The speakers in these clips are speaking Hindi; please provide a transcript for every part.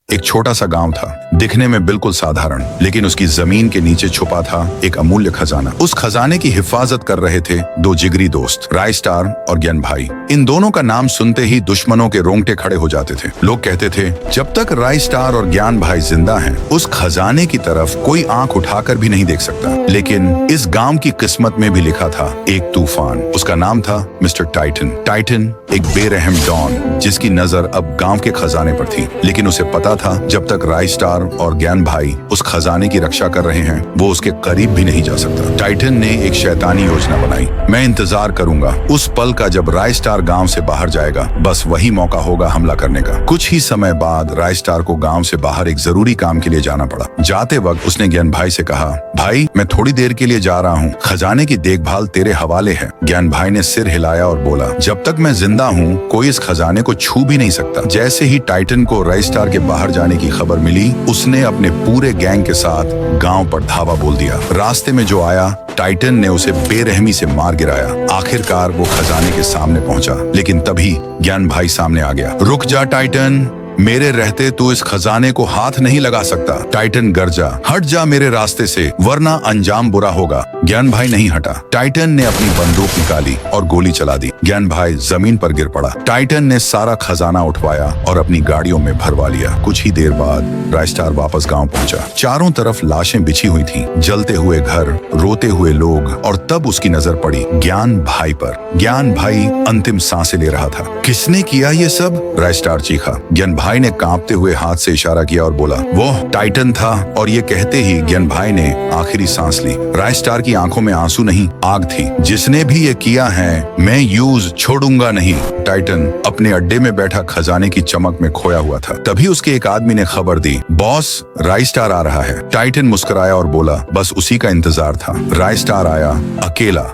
एक छोटा सा गांव था, दिखने में बिल्कुल साधारण, लेकिन उसकी जमीन के नीचे छुपा था एक अमूल्य खजाना। उस खजाने की हिफाजत कर रहे थे दो जिगरी दोस्त, राय स्टार और ज्ञान भाई। इन दोनों का नाम सुनते ही दुश्मनों के रोंगटे खड़े हो जाते थे। लोग कहते थे, जब तक राय स्टार और ज्ञान भाई जिंदा हैं, उस खजाने की तरफ कोई आंख उठाकर भी नहीं देख सकता। लेकिन इस गांव की किस्मत में भी लिखा था एक तूफान। उसका नाम था मिस्टर टाइटन। टाइटन एक बेरहम डॉन, जिसकी नजर अब गांव के खजाने पर थी। लेकिन उसे पता था, जब तक राय स्टार और ज्ञान भाई उस खजाने की रक्षा कर रहे हैं, वो उसके करीब भी नहीं जा सकता। टाइटन ने एक शैतानी योजना बनाई। मैं इंतजार करूंगा उस पल का जब राय स्टार गांव से बाहर जाएगा, बस वही मौका होगा हमला करने का। कुछ ही समय बाद राय स्टार को गांव से बाहर एक जरूरी काम के लिए जाना पड़ा। जाते वक्त उसने ज्ञान भाई से कहा, भाई मैं थोड़ी देर के लिए जा रहा हूँ, खजाने की देखभाल तेरे हवाले है। ज्ञान भाई ने सिर हिलाया और बोला, जब तक मैं जिंदा हूँ कोई इस खजाने को छू भी नहीं सकता। जैसे ही टाइटन को राय स्टार के बाहर जाने की खबर मिली, उसने अपने पूरे गैंग के साथ गांव पर धावा बोल दिया। रास्ते में जो आया, टाइटन ने उसे बेरहमी से मार गिराया। आखिरकार वो खजाने के सामने पहुंचा, लेकिन तभी ज्ञान भाई सामने आ गया। रुक जा टाइटन, मेरे रहते तू इस खजाने को हाथ नहीं लगा सकता। टाइटन गरजा, हट जा मेरे रास्ते से, वरना अंजाम बुरा होगा। ज्ञान भाई नहीं हटा। टाइटन ने अपनी बंदूक निकाली और गोली चला दी। ज्ञान भाई जमीन पर गिर पड़ा। टाइटन ने सारा खजाना उठवाया और अपनी गाड़ियों में भरवा लिया। कुछ ही देर बाद राय स्टार वापस गांव पहुंचा। चारों तरफ लाशें बिछी हुई थीं, जलते हुए घर, रोते हुए लोग, और तब उसकी नजर पड़ी ज्ञान भाई पर। ज्ञान भाई अंतिम सांसें ले रहा था। किसने किया ये सब? राय स्टार चीखा। ज्ञान भाई ने कांपते हुए हाथ से इशारा किया और बोला, वो टाइटन था। और ये कहते ही ज्ञान भाई ने आखिरी सांस ली। राय स्टार की आंखों में आंसू नहीं, आग थी। जिसने भी ये किया है, मैं यूज छोड़ूंगा नहीं। टाइटन अपने अड्डे में बैठा खजाने की चमक में खोया हुआ था। तभी उसके एक आदमी ने खबर दी, बॉस राय स्टार आ रहा है। टाइटन मुस्कुराया और बोला, बस उसी का इंतजार था। राय स्टार आया, अकेला।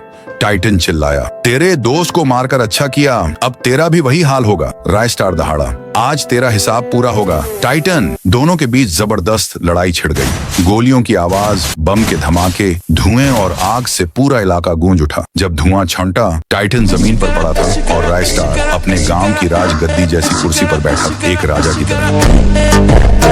टाइटन चिल्लाया, तेरे दोस्त को मारकर अच्छा किया, अब तेरा भी वही हाल होगा। राय स्टार दहाड़ा, आज तेरा हिसाब पूरा होगा। टाइटन। दोनों के बीच जबरदस्त लड़ाई छिड़ गई। गोलियों की आवाज, बम के धमाके, धुएं और आग से पूरा इलाका गूंज उठा। जब धुआं छंटा, टाइटन जमीन पर पड़ा था और राय स्टार अपने गांव की राजगद्दी जैसी कुर्सी पर बैठा, एक राजा की तरह।